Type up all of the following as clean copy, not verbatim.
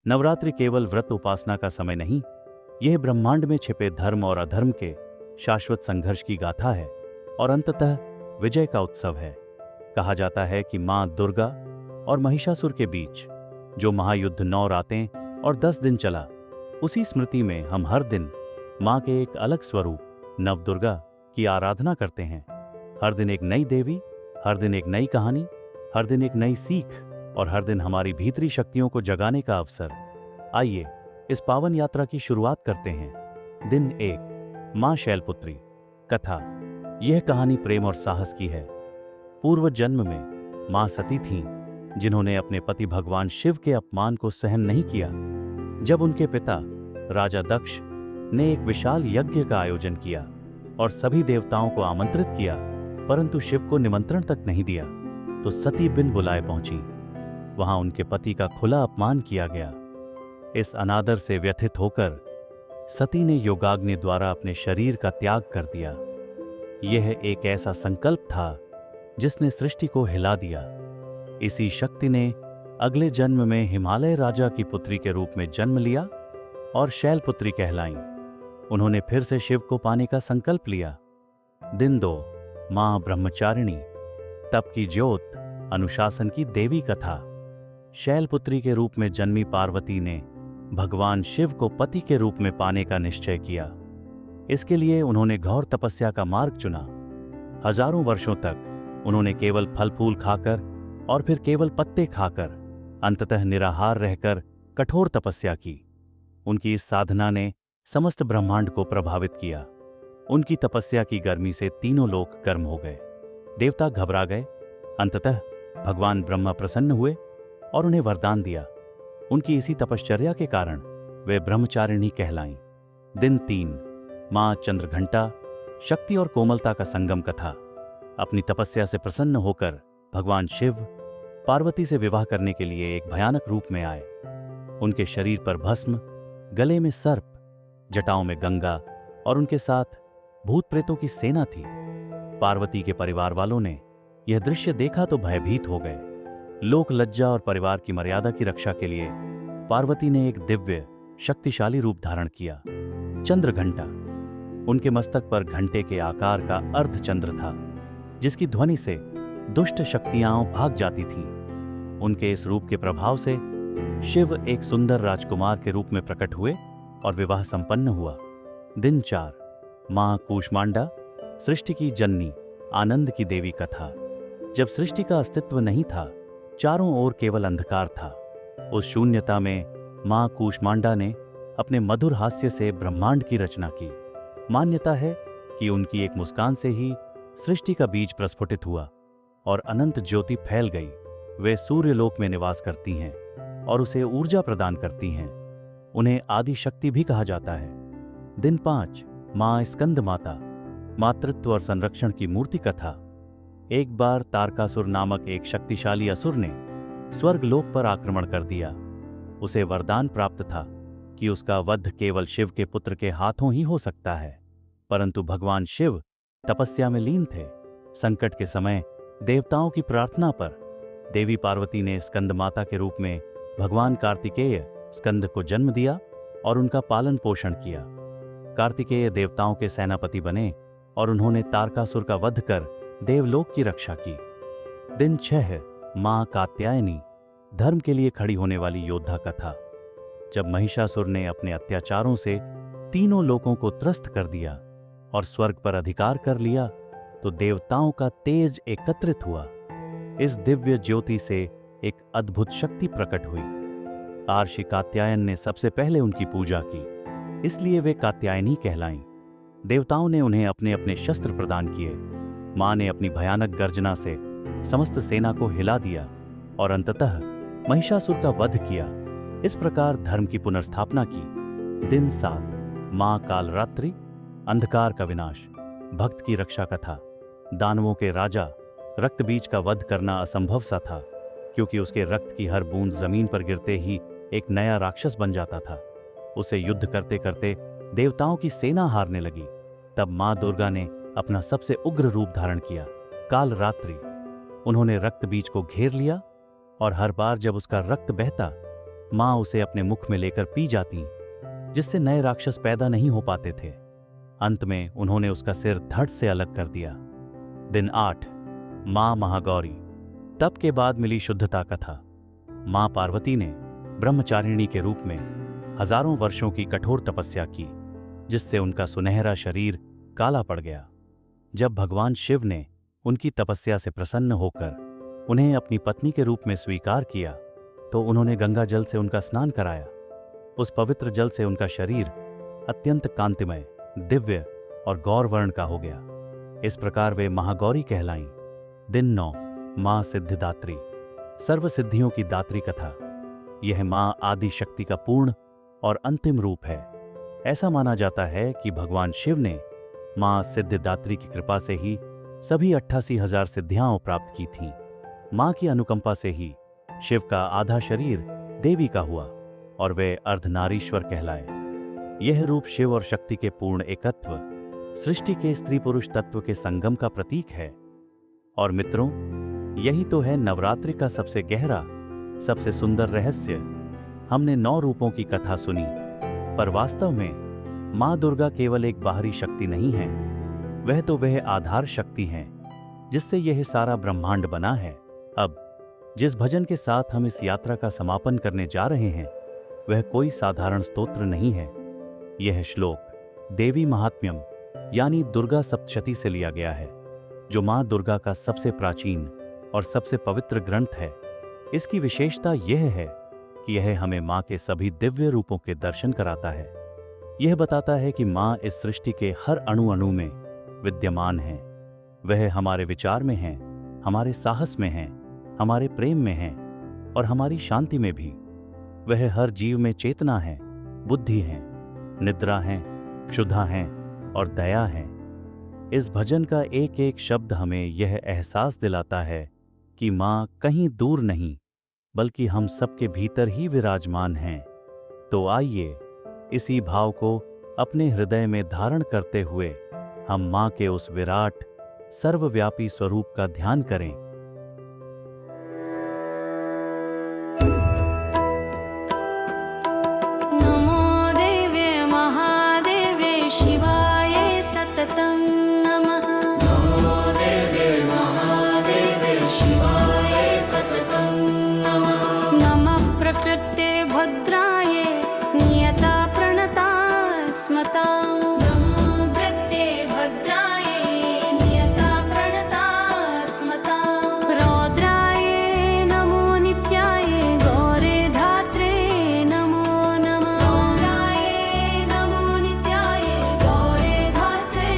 नवरात्रि केवल व्रत उपासना का समय नहीं, यह ब्रह्मांड में छिपे धर्म और अधर्म के शाश्वत संघर्ष की गाथा है और अंततः विजय का उत्सव है। कहा जाता है कि मां दुर्गा और महिषासुर के बीच जो महायुद्ध 9 रातें और 10 दिन चला, उसी स्मृति में हम हर दिन मां के एक अलग स्वरूप नवदुर्गा की आराधना करते हैं। हर दिन एक नई देवी, हर दिन एक नई कहानी, हर दिन एक नई सीख और हर दिन हमारी भीतरी शक्तियों को जगाने का अवसर। आइए इस पावन यात्रा की शुरुआत करते हैं। दिन 1, मां शैलपुत्री। कथा। यह कहानी प्रेम और साहस की है। पूर्व जन्म में मां सती थीं, जिन्होंने अपने पति भगवान शिव के अपमान को सहन नहीं किया। जब उनके पिता राजा दक्ष ने एक विशाल यज्ञ का आयोजन किया और सभी देवताओं को आमंत्रित किया, परंतु शिव को निमंत्रण तक नहीं दिया, तो सती बिन बुलाए पहुंची। वहां उनके पति का खुला अपमान किया गया। इस अनादर से व्यथित होकर सती ने योगाग्नि द्वारा अपने शरीर का त्याग कर दिया। यह एक ऐसा संकल्प था जिसने सृष्टि को हिला दिया। इसी शक्ति ने अगले जन्म में हिमालय राजा की पुत्री के रूप में जन्म लिया और शैलपुत्री कहलाईं। उन्होंने फिर से शिव को पाने का संकल्प लिया। दिन 2, मां ब्रह्मचारिणी। तप की ज्योत, अनुशासन की देवी कथा। शैलपुत्री के रूप में जन्मी पार्वती ने भगवान शिव को पति के रूप में पाने का निश्चय किया। इसके लिए उन्होंने घोर तपस्या का मार्ग चुना। हजारों वर्षों तक उन्होंने केवल फल फूल खाकर और फिर केवल पत्ते खाकर, अंततः निराहार रहकर कठोर तपस्या की। उनकी इस साधना ने समस्त ब्रह्मांड को प्रभावित किया। उनकी तपस्या की गर्मी से तीनों लोक गर्म हो गए। देवता घबरा गए। अंततः भगवान ब्रह्मा प्रसन्न हुए और उन्हें वरदान दिया। उनकी इसी तपश्चर्या के कारण वे ब्रह्मचारिणी कहलाईं। दिन 3, मां चंद्रघंटा। शक्ति और कोमलता का संगम कथा। अपनी तपस्या से प्रसन्न होकर भगवान शिव पार्वती से विवाह करने के लिए एक भयानक रूप में आए। उनके शरीर पर भस्म, गले में सर्प, जटाओं में गंगा और उनके साथ भूत प्रेतों की सेना थी। पार्वती के परिवार वालों ने यह दृश्य देखा तो भयभीत हो गए। लोक लज्जा और परिवार की मर्यादा की रक्षा के लिए पार्वती ने एक दिव्य शक्तिशाली रूप धारण किया, चंद्रघंटा। उनके मस्तक पर घंटे के आकार का अर्धचंद्र था, जिसकी ध्वनि से दुष्ट शक्तियां भाग जाती थीं। उनके इस रूप के प्रभाव से शिव एक सुंदर राजकुमार के रूप में प्रकट हुए और विवाह संपन्न हुआ। दिन 4, मां कूष्मांडा। सृष्टि की जननी, आनंद की देवी कथा। जब सृष्टि का अस्तित्व नहीं था, चारों ओर केवल अंधकार था, उस शून्यता में मां कूष्मांडा ने अपने मधुर हास्य से ब्रह्मांड की रचना की। मान्यता है कि उनकी एक मुस्कान से ही सृष्टि का बीज प्रस्फुटित हुआ और अनंत ज्योति फैल गई। वे सूर्यलोक में निवास करती हैं और उसे ऊर्जा प्रदान करती हैं। उन्हें आदि शक्ति भी कहा जाता है। दिन 5, मां स्कंद माता। मातृत्व और संरक्षण की मूर्ति कथा। एक बार तारकासुर नामक एक शक्तिशाली असुर ने स्वर्गलोक पर आक्रमण कर दिया। उसे वरदान प्राप्त था कि उसका वध केवल शिव के पुत्र के हाथों ही हो सकता है, परंतु भगवान शिव तपस्या में लीन थे। संकट के समय देवताओं की प्रार्थना पर देवी पार्वती ने स्कंद माता के रूप में भगवान कार्तिकेय स्कंद को जन्म दिया और उनका पालन पोषण किया। कार्तिकेय देवताओं के सेनापति बने और उन्होंने तारकासुर का वध कर देवलोक की रक्षा की। दिन 6, मां कात्यायनी। धर्म के लिए खड़ी होने वाली योद्धा कथा। जब महिषासुर ने अपने अत्याचारों से तीनों लोकों को त्रस्त कर दिया और स्वर्ग पर अधिकार कर लिया, तो देवताओं का तेज एकत्रित हुआ। इस दिव्य ज्योति से एक अद्भुत शक्ति प्रकट हुई। आर्षि कात्यायन ने सबसे पहले उनकी पूजा की, इसलिए वे कात्यायनी कहलाईं। देवताओं ने उन्हें अपने अपने शस्त्र प्रदान किए। मां ने अपनी भयानक गर्जना से समस्त सेना को हिला दिया और अंततः महिषासुर का वध किया। इस प्रकार धर्म की पुनर्स्थापना की। दिन 7, मां कालरात्रि। अंधकार का विनाश। भक्त की रक्षा कथा। दानवों के राजा रक्तबीज का वध करना असंभव सा था, क्योंकि उसके रक्त की हर बूंद जमीन पर गिरते ही एक नया राक्षस बन जाता था। उसे युद्ध करते करते देवताओं की सेना हारने लगी। तब मां दुर्गा ने अपना सबसे उग्र रूप धारण किया, कालरात्रि। उन्होंने रक्त बीज को घेर लिया और हर बार जब उसका रक्त बहता, मां उसे अपने मुख में लेकर पी जाती, जिससे नए राक्षस पैदा नहीं हो पाते थे। अंत में उन्होंने उसका सिर धड़ से अलग कर दिया। दिन 8, मां महागौरी। तप के बाद मिली शुद्धता कथा। मां पार्वती ने ब्रह्मचारिणी के रूप में हजारों वर्षों की कठोर तपस्या की, जिससे उनका सुनहरा शरीर काला पड़ गया। जब भगवान शिव ने उनकी तपस्या से प्रसन्न होकर उन्हें अपनी पत्नी के रूप में स्वीकार किया, तो उन्होंने गंगा जल से उनका स्नान कराया। उस पवित्र जल से उनका शरीर अत्यंत कांतिमय, दिव्य और गौरवर्ण का हो गया। इस प्रकार वे महागौरी कहलाईं। दिन 9, मां सिद्धिदात्री। सर्व सिद्धियों की दात्री कथा। यह मां आदि शक्ति का पूर्ण और अंतिम रूप है। ऐसा माना जाता है कि भगवान शिव ने मां सिद्धिदात्री की कृपा से ही सभी 88,000 सिद्धियां प्राप्त की थीं। मां की अनुकंपा से ही शिव का आधा शरीर देवी का हुआ और वे अर्धनारीश्वर कहलाए। यह रूप शिव और शक्ति के पूर्ण एकत्व, सृष्टि के स्त्री पुरुष तत्व के संगम का प्रतीक है। और मित्रों, यही तो है नवरात्रि का सबसे गहरा, सबसे सुंदर रहस्य। हमने 9 रूपों की कथा सुनी, पर वास्तव में मां दुर्गा केवल एक बाहरी शक्ति नहीं है। वह आधार शक्ति है, जिससे यह सारा ब्रह्मांड बना है। अब जिस भजन के साथ हम इस यात्रा का समापन करने जा रहे हैं, वह कोई साधारण स्तोत्र नहीं है। यह श्लोक देवी महात्म्यम यानी दुर्गा सप्तशती से लिया गया है, जो मां दुर्गा का सबसे प्राचीन और सबसे पवित्र ग्रंथ है। इसकी विशेषता यह है कि यह हमें मां के सभी दिव्य रूपों के दर्शन कराता है। यह बताता है कि मां इस सृष्टि के हर अणु अणु में विद्यमान है। वह हमारे विचार में है, हमारे साहस में है, हमारे प्रेम में है और हमारी शांति में भी। वह हर जीव में चेतना है, बुद्धि है, निद्रा है, क्षुधा है और दया है। इस भजन का एक एक शब्द हमें यह एहसास दिलाता है कि मां कहीं दूर नहीं, बल्कि हम सबके भीतर ही विराजमान हैं। तो आइए इसी भाव को अपने हृदय में धारण करते हुए हम मां के उस विराट सर्वव्यापी स्वरूप का ध्यान करें। नमो देवे महादेवे शिवाय सततं नमः। नमो देवे महादेवे शिवाय सततं नमः। नमः प्रकृते भद्राय नियता प्रणता स्मतां। नमो प्रकृते भद्राय नियता प्रणता स्मतां। रौद्राय नमो नित्याय गौरे धात्रे नमो नमः। रौद्राय नमो नित्याय गौरे धात्रे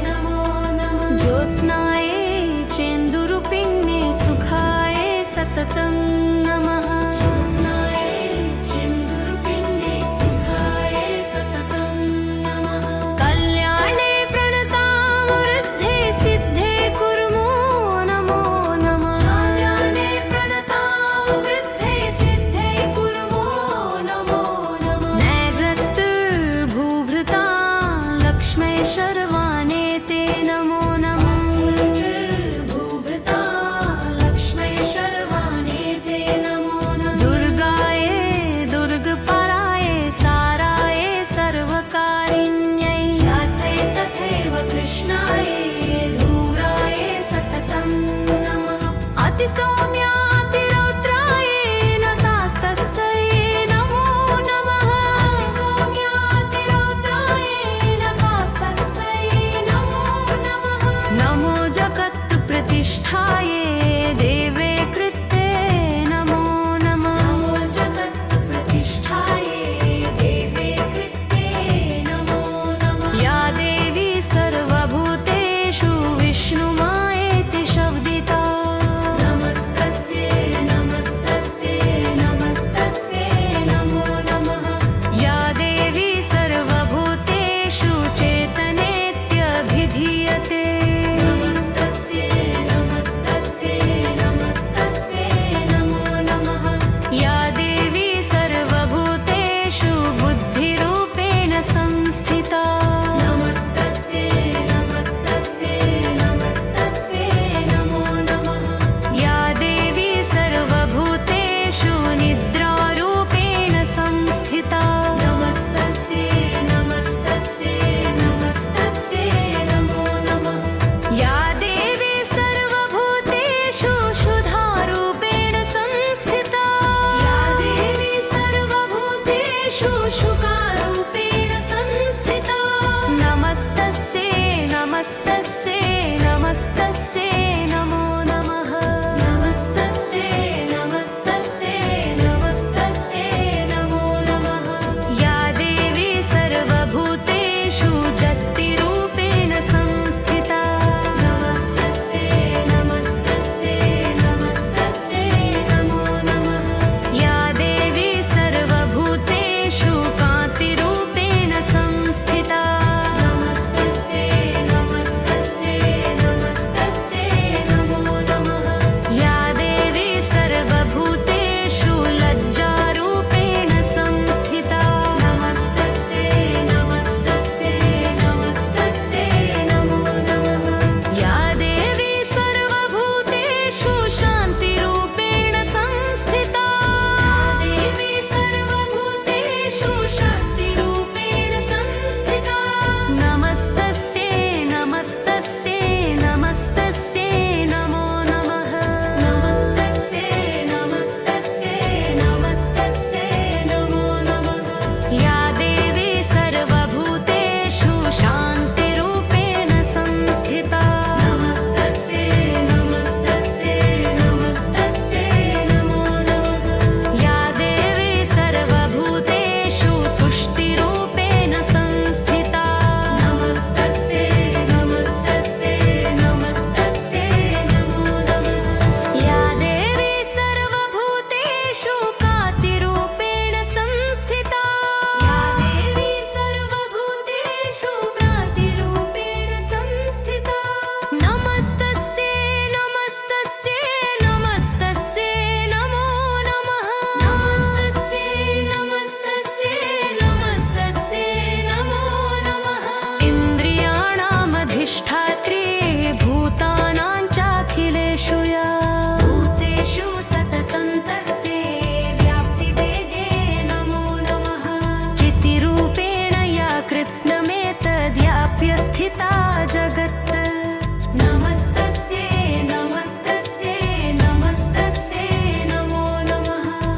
नमो नमः। ज्योत्स्नाय चेन्दुरुपिण्ये सुखाय सततं नमः। ज्योत्स्नाय चेन्दुरुपिण्ये सुखाय सततं नमः। धात्री भूतानां चाखिलेषु या भूतेषु सततं तस्यै व्याप्तिवेगे नमो नमः चितिरूपेण या कृत्स्नमेतद्व्याप्य स्थिता